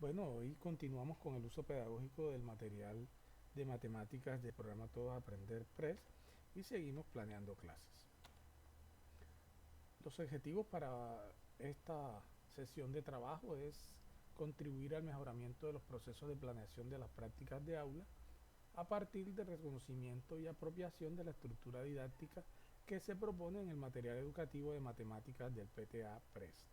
Bueno, hoy continuamos con el uso pedagógico del material de matemáticas del programa Todos Aprender PRES y seguimos planeando clases. Los objetivos para esta sesión de trabajo es contribuir al mejoramiento de los procesos de planeación de las prácticas de aula a partir del reconocimiento y apropiación de la estructura didáctica que se propone en el material educativo de matemáticas del PTA PREST.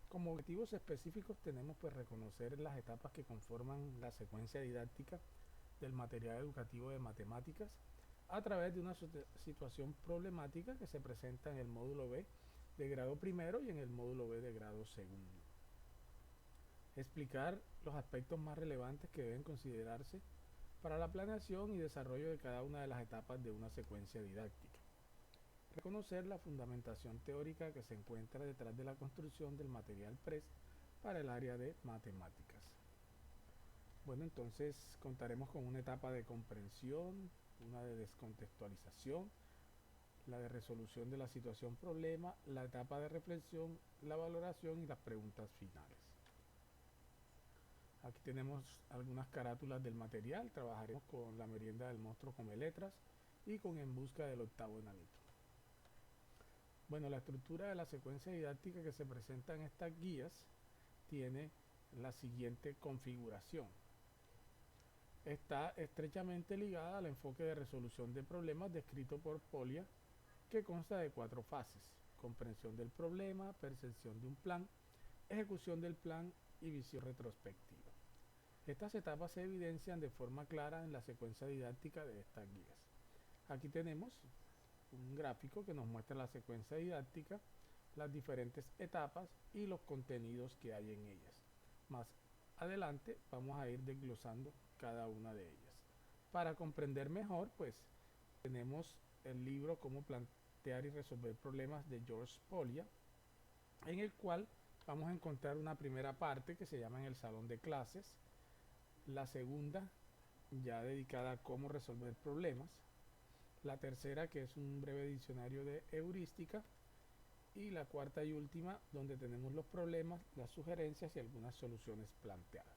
Como objetivos específicos tenemos pues reconocer las etapas que conforman la secuencia didáctica del material educativo de matemáticas a través de una situación problemática que se presenta en el módulo B de grado primero y en el módulo B de grado segundo. Explicar los aspectos más relevantes que deben considerarse para la planeación y desarrollo de cada una de las etapas de una secuencia didáctica. Reconocer la fundamentación teórica que se encuentra detrás de la construcción del material PRES para el área de matemáticas. Bueno, entonces contaremos con una etapa de comprensión, una de descontextualización, la de resolución de la situación problema, la etapa de reflexión, la valoración y las preguntas finales. Aquí tenemos algunas carátulas del material, trabajaremos con la merienda del monstruo come letras y con En busca del octavo enanito. Bueno, la estructura de la secuencia didáctica que se presenta en estas guías tiene la siguiente configuración. Está estrechamente ligada al enfoque de resolución de problemas descrito por Polya, que consta de 4 fases: comprensión del problema, percepción de un plan, ejecución del plan y visión retrospectiva. Estas etapas se evidencian de forma clara en la secuencia didáctica de estas guías. Aquí tenemos un gráfico que nos muestra la secuencia didáctica, las diferentes etapas y los contenidos que hay en ellas. Más adelante vamos a ir desglosando cada una de ellas. Para comprender mejor, pues tenemos el libro Cómo plantear y resolver problemas de George Polya, en el cual vamos a encontrar una primera parte que se llama En el salón de clases, la segunda ya dedicada a cómo resolver problemas, la tercera que es un breve diccionario de heurística y la cuarta y última donde tenemos los problemas, las sugerencias y algunas soluciones planteadas.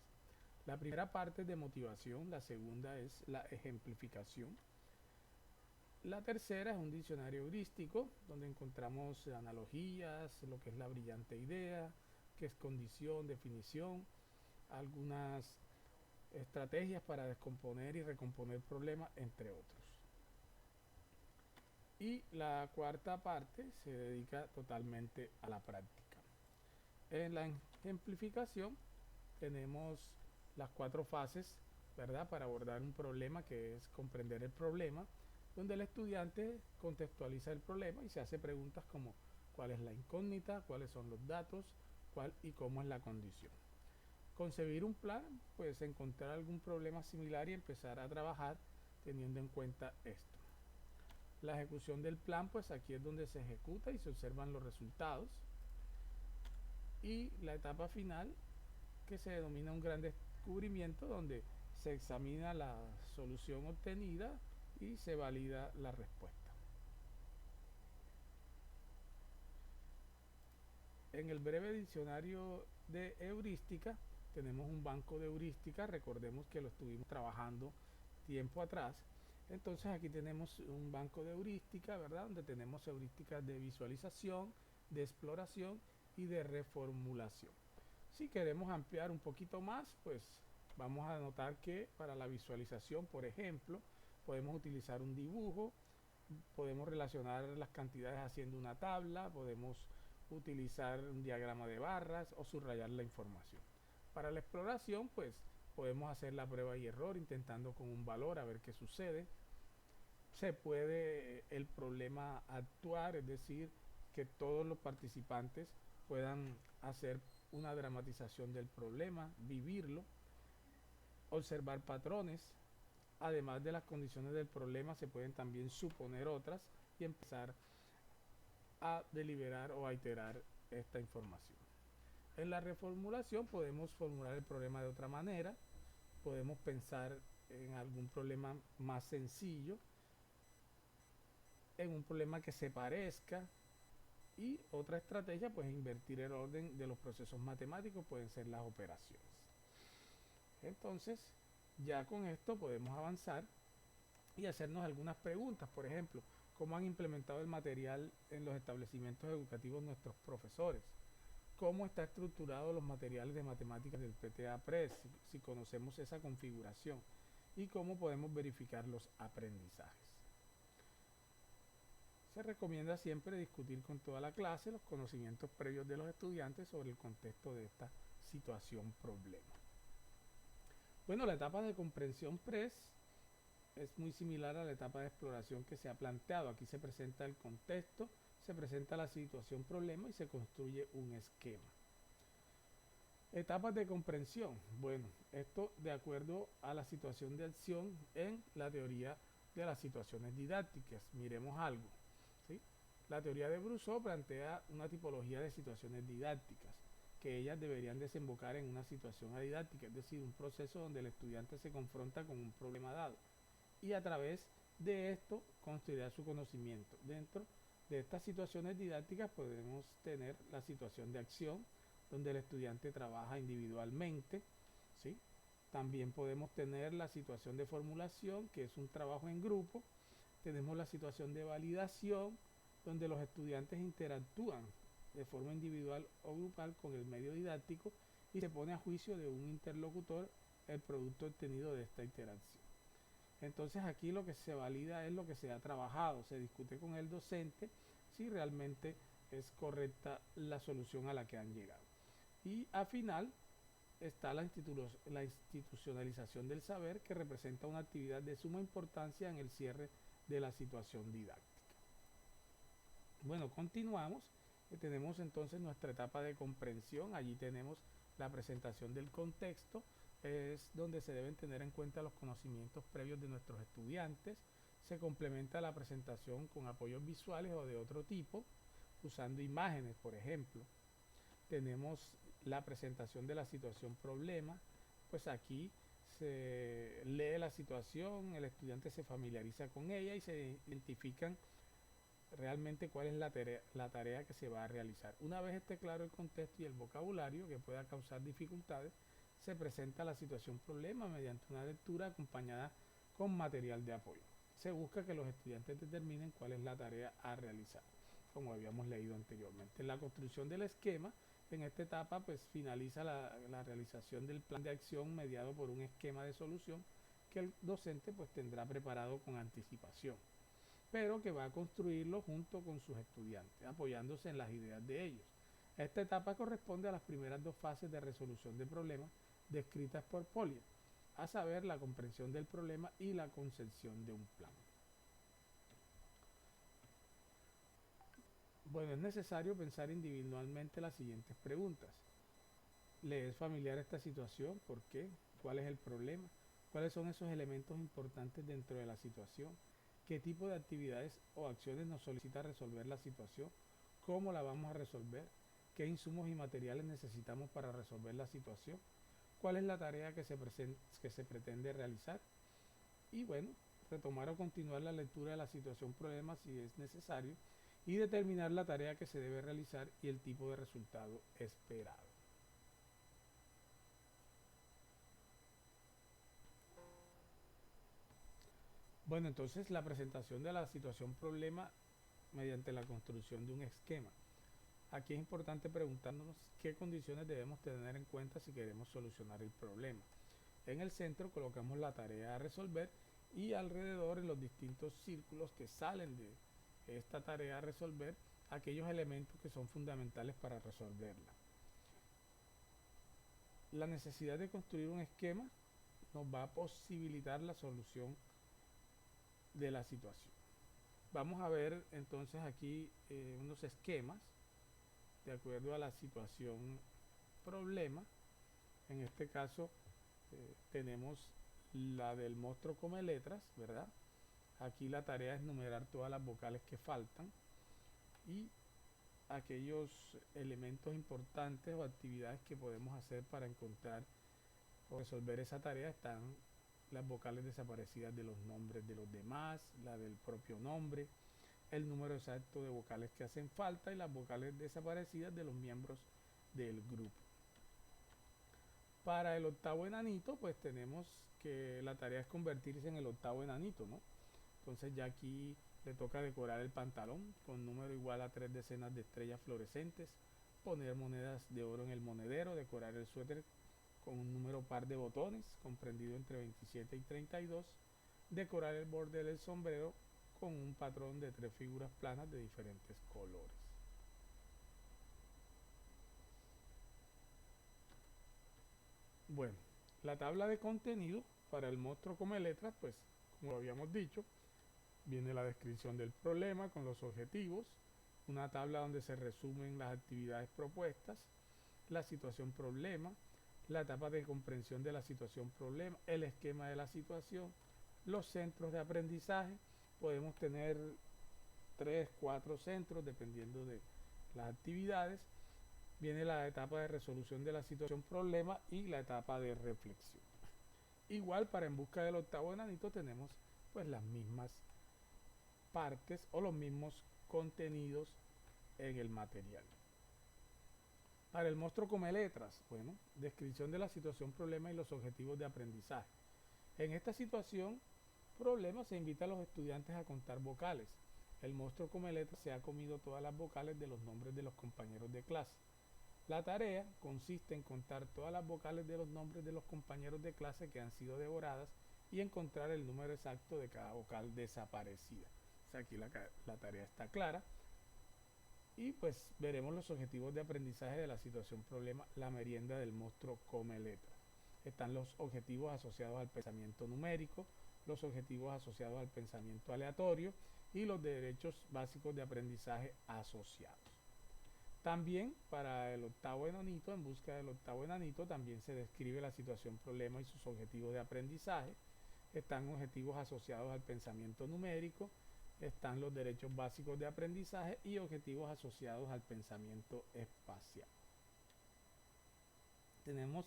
La primera parte es de motivación, la segunda es la ejemplificación, la tercera es un diccionario heurístico donde encontramos analogías, lo que es la brillante idea, que es condición, definición, algunas estrategias para descomponer y recomponer problemas, entre otros. Y la cuarta parte se dedica totalmente a la práctica. En la ejemplificación tenemos las 4 fases, ¿verdad? Para abordar un problema, que es comprender el problema, donde el estudiante contextualiza el problema y se hace preguntas como cuál es la incógnita, cuáles son los datos, cuál y cómo es la condición. Concebir un plan, pues encontrar algún problema similar y empezar a trabajar teniendo en cuenta esto. La ejecución del plan, pues aquí es donde se ejecuta y se observan los resultados. Y la etapa final, que se denomina un gran descubrimiento, donde se examina la solución obtenida y se valida la respuesta. En el breve diccionario de heurística tenemos un banco de heurística, recordemos que lo estuvimos trabajando tiempo atrás. Entonces aquí tenemos un banco de heurística, ¿verdad? Donde tenemos heurísticas de visualización, de exploración y de reformulación. Si queremos ampliar un poquito más, pues vamos a notar que para la visualización, por ejemplo, podemos utilizar un dibujo, podemos relacionar las cantidades haciendo una tabla, podemos utilizar un diagrama de barras o subrayar la información. Para la exploración, pues podemos hacer la prueba y error intentando con un valor a ver qué sucede. Se puede el problema actuar, es decir, que todos los participantes puedan hacer una dramatización del problema, vivirlo, observar patrones. Además de las condiciones del problema, se pueden también suponer otras y empezar a deliberar o a iterar esta información. En la reformulación podemos formular el problema de otra manera, podemos pensar en algún problema más sencillo, en un problema que se parezca, y otra estrategia pues invertir el orden de los procesos matemáticos, pueden ser las operaciones. Entonces, ya con esto podemos avanzar y hacernos algunas preguntas. Por ejemplo, ¿cómo han implementado el material en los establecimientos educativos nuestros profesores? ¿Cómo está estructurado los materiales de matemáticas del PTA-PRES? Si conocemos esa configuración. Y cómo podemos verificar los aprendizajes. Se recomienda siempre discutir con toda la clase los conocimientos previos de los estudiantes sobre el contexto de esta situación-problema. Bueno, la etapa de comprensión PRES es muy similar a la etapa de exploración que se ha planteado. Aquí se presenta el contexto, se presenta la situación-problema y se construye un esquema. Etapas de comprensión. Bueno, esto de acuerdo a la situación de acción en la teoría de las situaciones didácticas. Miremos algo. ¿Sí? La teoría de Brousseau plantea una tipología de situaciones didácticas, que ellas deberían desembocar en una situación didáctica, es decir, un proceso donde el estudiante se confronta con un problema dado y a través de esto construirá su conocimiento. Dentro de estas situaciones didácticas podemos tener la situación de acción, donde el estudiante trabaja individualmente, ¿sí? También podemos tener la situación de formulación, que es un trabajo en grupo. Tenemos la situación de validación, donde los estudiantes interactúan de forma individual o grupal con el medio didáctico y se pone a juicio de un interlocutor el producto obtenido de esta interacción. Entonces aquí lo que se valida es lo que se ha trabajado, se discute con el docente si realmente es correcta la solución a la que han llegado. Y al final está la institucionalización del saber, que representa una actividad de suma importancia en el cierre de la situación didáctica. Bueno, continuamos. Tenemos entonces nuestra etapa de comprensión. Allí tenemos la presentación del contexto, es donde se deben tener en cuenta los conocimientos previos de nuestros estudiantes. Se complementa la presentación con apoyos visuales o de otro tipo, usando imágenes, por ejemplo. Tenemos la presentación de la situación problema, pues aquí se lee la situación, el estudiante se familiariza con ella y se identifican realmente cuál es la tarea que se va a realizar. Una vez esté claro el contexto y el vocabulario que pueda causar dificultades, se presenta la situación problema mediante una lectura acompañada con material de apoyo. Se busca que los estudiantes determinen cuál es la tarea a realizar, como habíamos leído anteriormente. En la construcción del esquema, en esta etapa pues finaliza la realización del plan de acción mediado por un esquema de solución que el docente pues tendrá preparado con anticipación, pero que va a construirlo junto con sus estudiantes, apoyándose en las ideas de ellos. Esta etapa corresponde a las primeras dos fases de resolución de problemas descritas por Polya, a saber, la comprensión del problema y la concepción de un plan. Bueno, es necesario pensar individualmente las siguientes preguntas. ¿Le es familiar esta situación? ¿Por qué? ¿Cuál es el problema? ¿Cuáles son esos elementos importantes dentro de la situación? ¿Qué tipo de actividades o acciones nos solicita resolver la situación? ¿Cómo la vamos a resolver? ¿Qué insumos y materiales necesitamos para resolver la situación? ¿Cuál es la tarea que se pretende realizar? Y bueno, retomar o continuar la lectura de la situación problema si es necesario y determinar la tarea que se debe realizar y el tipo de resultado esperado. Bueno, entonces la presentación de la situación problema mediante la construcción de un esquema. Aquí es importante preguntarnos qué condiciones debemos tener en cuenta si queremos solucionar el problema. En el centro colocamos la tarea a resolver y alrededor, en los distintos círculos que salen de esta tarea a resolver, aquellos elementos que son fundamentales para resolverla. La necesidad de construir un esquema nos va a posibilitar la solución de la situación. Vamos a ver entonces aquí unos esquemas de acuerdo a la situación problema. En este caso tenemos la del monstruo come letras, ¿verdad? Aquí la tarea es numerar todas las vocales que faltan y aquellos elementos importantes o actividades que podemos hacer para encontrar o resolver esa tarea. Están las vocales desaparecidas de los nombres de los demás, la del propio nombre, el número exacto de vocales que hacen falta y las vocales desaparecidas de los miembros del grupo. Para el octavo enanito, pues tenemos que la tarea es convertirse en el octavo enanito, ¿no? Entonces ya aquí le toca decorar el pantalón con número igual a 3 decenas de estrellas fluorescentes, poner monedas de oro en el monedero, decorar el suéter con un número par de botones comprendido entre 27 y 32, decorar el borde del sombrero con un patrón de 3 figuras planas de diferentes colores. Bueno, la tabla de contenido para el monstruo come letras, pues como lo habíamos dicho, viene la descripción del problema con los objetivos, una tabla donde se resumen las actividades propuestas, la situación problema, la etapa de comprensión de la situación problema, el esquema de la situación, los centros de aprendizaje. Podemos tener 3, 4 centros dependiendo de las actividades. Viene la etapa de resolución de la situación problema y la etapa de reflexión. Igual para en busca del octavo enanito tenemos pues las mismas partes o los mismos contenidos en el material. Para el monstruo come letras, bueno, descripción de la situación problema y los objetivos de aprendizaje. En esta situación problema se invita a los estudiantes a contar vocales. El monstruo come letras se ha comido todas las vocales de los nombres de los compañeros de clase. La tarea consiste en contar todas las vocales de los nombres de los compañeros de clase que han sido devoradas y encontrar el número exacto de cada vocal desaparecida. O sea, aquí la tarea está clara. Y pues veremos los objetivos de aprendizaje de la situación problema, la merienda del monstruo come letras. Están los objetivos asociados al pensamiento numérico, los objetivos asociados al pensamiento aleatorio y los derechos básicos de aprendizaje asociados. También para el octavo enanito, en busca del octavo enanito, también se describe la situación problema y sus objetivos de aprendizaje. Están objetivos asociados al pensamiento numérico, están los derechos básicos de aprendizaje y objetivos asociados al pensamiento espacial. Tenemos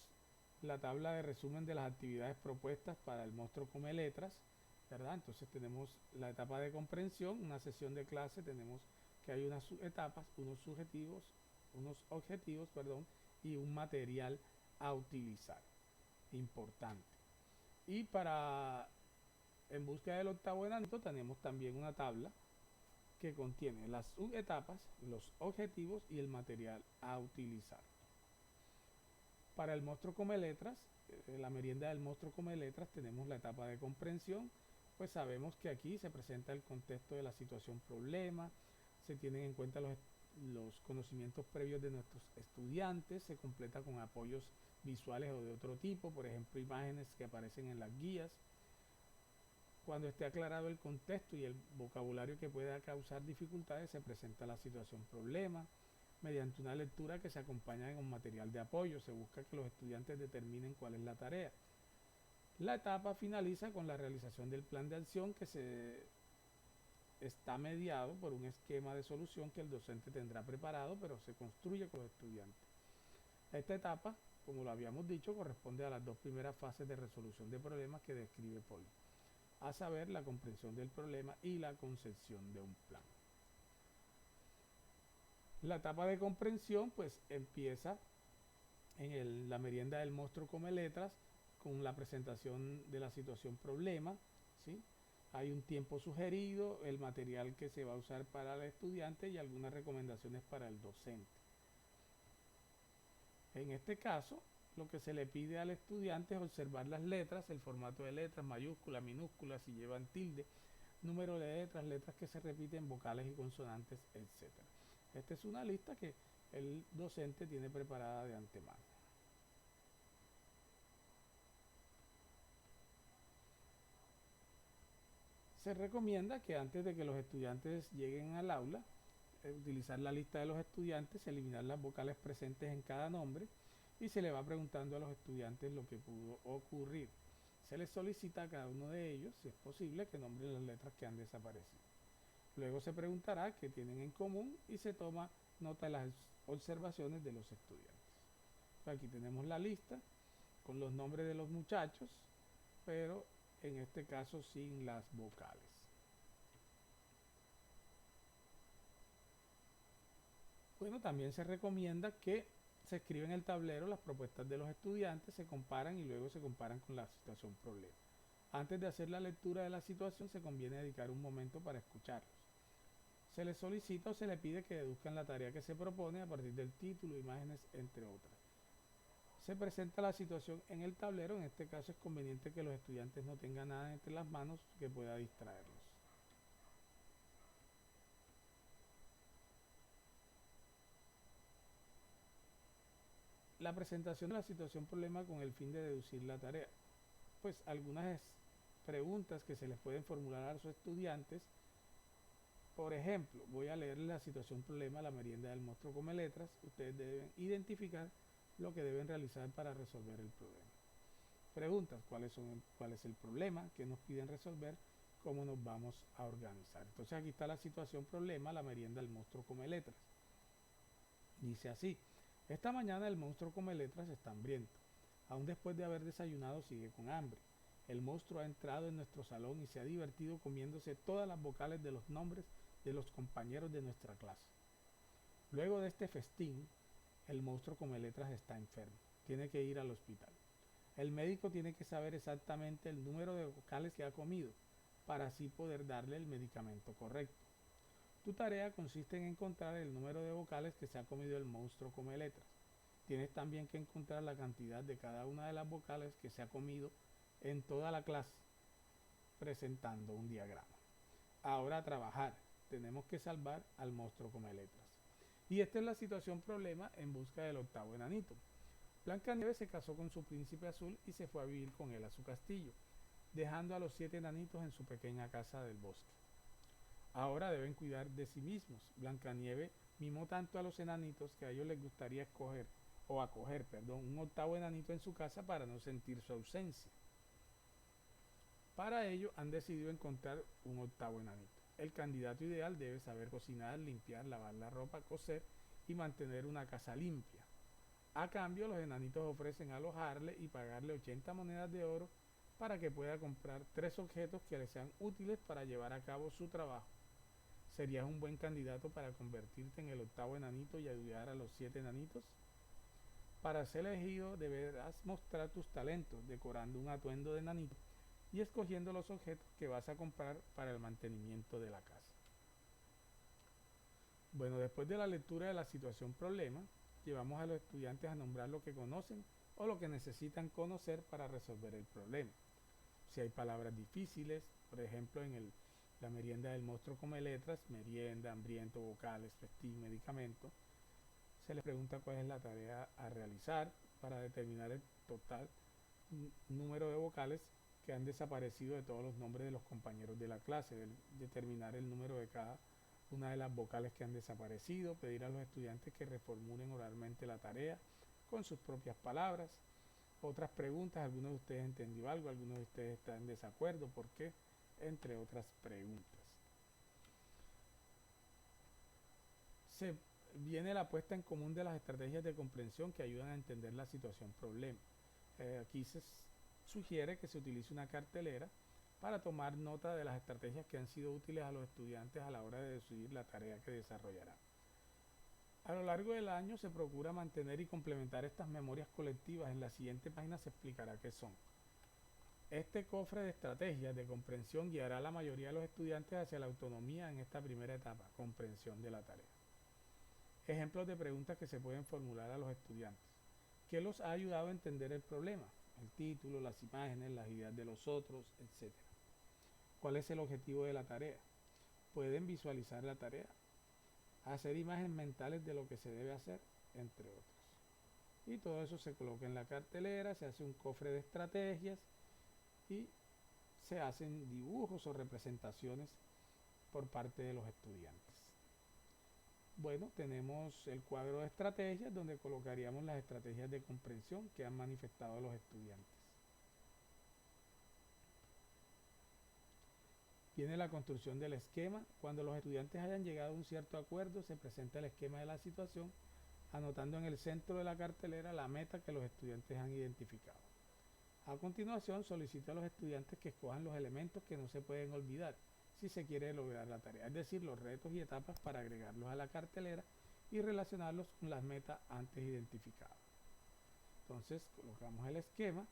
la tabla de resumen de las actividades propuestas para el monstruo come letras, ¿verdad? Entonces tenemos la etapa de comprensión, una sesión de clase, tenemos que hay unas etapas, unos objetivos, y un material a utilizar. Importante. Y para en busca del octavo enanito tenemos también una tabla que contiene las subetapas, los objetivos y el material a utilizar. Para el monstruo come letras, la merienda del monstruo come letras, tenemos la etapa de comprensión, pues sabemos que aquí se presenta el contexto de la situación problema, se tienen en cuenta los conocimientos previos de nuestros estudiantes, se completa con apoyos visuales o de otro tipo, por ejemplo imágenes que aparecen en las guías. Cuando esté aclarado el contexto y el vocabulario que pueda causar dificultades, se presenta la situación problema. Mediante una lectura que se acompaña con material de apoyo, se busca que los estudiantes determinen cuál es la tarea. La etapa finaliza con la realización del plan de acción que se está mediado por un esquema de solución que el docente tendrá preparado, pero se construye con los estudiantes. Esta etapa, como lo habíamos dicho, corresponde a las 2 primeras fases de resolución de problemas que describe Poli, a saber, la comprensión del problema y la concepción de un plan. La etapa de comprensión pues empieza en la merienda del monstruo come letras con la presentación de la situación problema, ¿sí? Hay un tiempo sugerido, el material que se va a usar para el estudiante y algunas recomendaciones para el docente. En este caso, lo que se le pide al estudiante es observar las letras, el formato de letras, mayúsculas, minúsculas, si llevan tilde, número de letras, letras que se repiten, vocales y consonantes, etc. Esta es una lista que el docente tiene preparada de antemano. Se recomienda que antes de que los estudiantes lleguen al aula, utilizar la lista de los estudiantes, eliminar las vocales presentes en cada nombre y se le va preguntando a los estudiantes lo que pudo ocurrir. Se les solicita a cada uno de ellos, si es posible, que nombren las letras que han desaparecido. Luego se preguntará qué tienen en común y se toma nota de las observaciones de los estudiantes. Aquí tenemos la lista con los nombres de los muchachos, pero en este caso sin las vocales. Bueno, también se recomienda que Se escribe en el tablero las propuestas de los estudiantes, se comparan y luego se comparan con la situación problema. Antes de hacer la lectura de la situación se conviene dedicar un momento para escucharlos. Se les solicita o se les pide que deduzcan la tarea que se propone a partir del título, imágenes, entre otras. Se presenta la situación en el tablero, en este caso es conveniente que los estudiantes no tengan nada entre las manos que pueda distraerlos. La presentación de la situación problema con el fin de deducir la tarea. Pues algunas preguntas que se les pueden formular a los estudiantes. Por ejemplo, voy a leer la situación problema, la merienda del monstruo come letras. Ustedes deben identificar lo que deben realizar para resolver el problema. Preguntas, ¿cuál es el problema? ¿Qué nos piden resolver? ¿Cómo nos vamos a organizar? Entonces aquí está la situación problema, la merienda del monstruo come letras. Dice así: esta mañana el monstruo come letras está hambriento. Aún después de haber desayunado sigue con hambre. El monstruo ha entrado en nuestro salón y se ha divertido comiéndose todas las vocales de los nombres de los compañeros de nuestra clase. Luego de este festín, el monstruo come letras está enfermo. Tiene que ir al hospital. El médico tiene que saber exactamente el número de vocales que ha comido para así poder darle el medicamento correcto. Tu tarea consiste en encontrar el número de vocales que se ha comido el monstruo come letras. Tienes también que encontrar la cantidad de cada una de las vocales que se ha comido en toda la clase, presentando un diagrama. Ahora a trabajar. Tenemos que salvar al monstruo come letras. Y esta es la situación problema en busca del octavo enanito. Blancanieves se casó con su príncipe azul y se fue a vivir con él a su castillo, dejando a los 7 enanitos en su pequeña casa del bosque. Ahora deben cuidar de sí mismos. Blancanieves mimó tanto a los enanitos que a ellos les gustaría acoger un octavo enanito en su casa para no sentir su ausencia. Para ello han decidido encontrar un octavo enanito. El candidato ideal debe saber cocinar, limpiar, lavar la ropa, coser y mantener una casa limpia. A cambio, los enanitos ofrecen alojarle y pagarle 80 monedas de oro para que pueda comprar 3 objetos que le sean útiles para llevar a cabo su trabajo. ¿Serías un buen candidato para convertirte en el octavo enanito y ayudar a los 7 enanitos? Para ser elegido deberás mostrar tus talentos decorando un atuendo de enanito y escogiendo los objetos que vas a comprar para el mantenimiento de la casa. Bueno, después de la lectura de la situación problema, llevamos a los estudiantes a nombrar lo que conocen o lo que necesitan conocer para resolver el problema. Si hay palabras difíciles, por ejemplo la merienda del monstruo come letras, merienda, hambriento, vocales, festín, medicamento, se les pregunta cuál es la tarea a realizar para determinar el total número de vocales que han desaparecido de todos los nombres de los compañeros de la clase, determinar el número de cada una de las vocales que han desaparecido, pedir a los estudiantes que reformulen oralmente la tarea con sus propias palabras. Otras preguntas, algunos de ustedes entendió algo, algunos de ustedes están en desacuerdo, ¿por qué? Entre otras preguntas. Se viene la puesta en común de las estrategias de comprensión que ayudan a entender la situación problema. Aquí se sugiere que se utilice una cartelera para tomar nota de las estrategias que han sido útiles a los estudiantes a la hora de decidir la tarea que desarrollarán. A lo largo del año se procura mantener y complementar estas memorias colectivas. En la siguiente página se explicará qué son. Este cofre de estrategias de comprensión guiará a la mayoría de los estudiantes hacia la autonomía en esta primera etapa, comprensión de la tarea. Ejemplos de preguntas que se pueden formular a los estudiantes. ¿Qué los ha ayudado a entender el problema? El título, las imágenes, las ideas de los otros, etc. ¿Cuál es el objetivo de la tarea? ¿Pueden visualizar la tarea? Hacer imágenes mentales de lo que se debe hacer, entre otros. Y todo eso se coloca en la cartelera, se hace un cofre de estrategias y se hacen dibujos o representaciones por parte de los estudiantes. Bueno, tenemos el cuadro de estrategias donde colocaríamos las estrategias de comprensión que han manifestado los estudiantes. Viene la construcción del esquema. Cuando los estudiantes hayan llegado a un cierto acuerdo, se presenta el esquema de la situación, anotando en el centro de la cartelera la meta que los estudiantes han identificado. A continuación, solicita a los estudiantes que escojan los elementos que no se pueden olvidar si se quiere lograr la tarea, es decir, los retos y etapas para agregarlos a la cartelera y relacionarlos con las metas antes identificadas. Entonces colocamos el esquema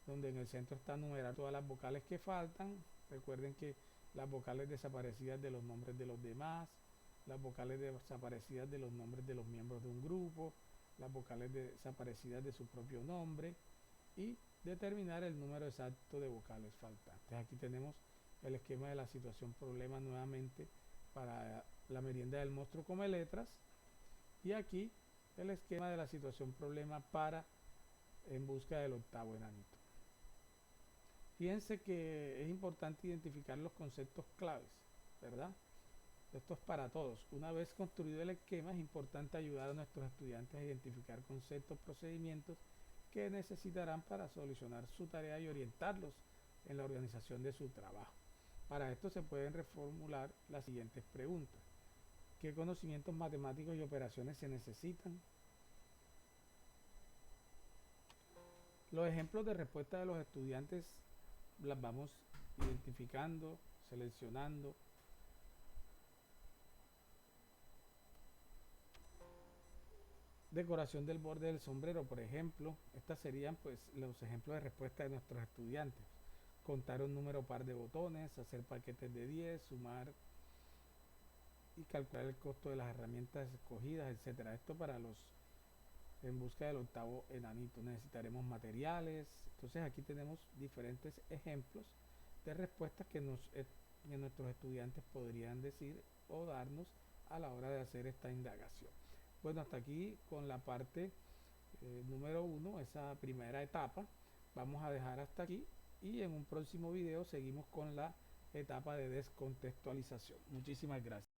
donde en el centro está numerar todas las vocales que faltan. Recuerden que las vocales desaparecidas de los nombres de los demás, las vocales desaparecidas de los nombres de los miembros de un grupo, las vocales desaparecidas de su propio nombre y determinar el número exacto de vocales faltantes. Aquí tenemos el esquema de la situación problema nuevamente para la merienda del monstruo come letras y aquí el esquema de la situación problema para en busca del octavo enanito. Fíjense que es importante identificar los conceptos claves, ¿verdad? Esto es para todos. Una vez construido el esquema, es importante ayudar a nuestros estudiantes a identificar conceptos, procedimientos que necesitarán para solucionar su tarea y orientarlos en la organización de su trabajo. Para esto se pueden reformular las siguientes preguntas. ¿Qué conocimientos matemáticos y operaciones se necesitan? Los ejemplos de respuesta de los estudiantes las vamos identificando, seleccionando. Decoración del borde del sombrero, por ejemplo. Estas serían pues los ejemplos de respuesta de nuestros estudiantes. Contar un número par de botones, hacer paquetes de 10, sumar y calcular el costo de las herramientas escogidas, etcétera. Esto para los en busca del octavo enanito. Necesitaremos materiales. Entonces aquí tenemos diferentes ejemplos de respuestas que nuestros estudiantes podrían decir o darnos a la hora de hacer esta indagación. Bueno, hasta aquí con la parte número 1, esa primera etapa. Vamos a dejar hasta aquí y en un próximo video seguimos con la etapa de descontextualización. Muchísimas gracias.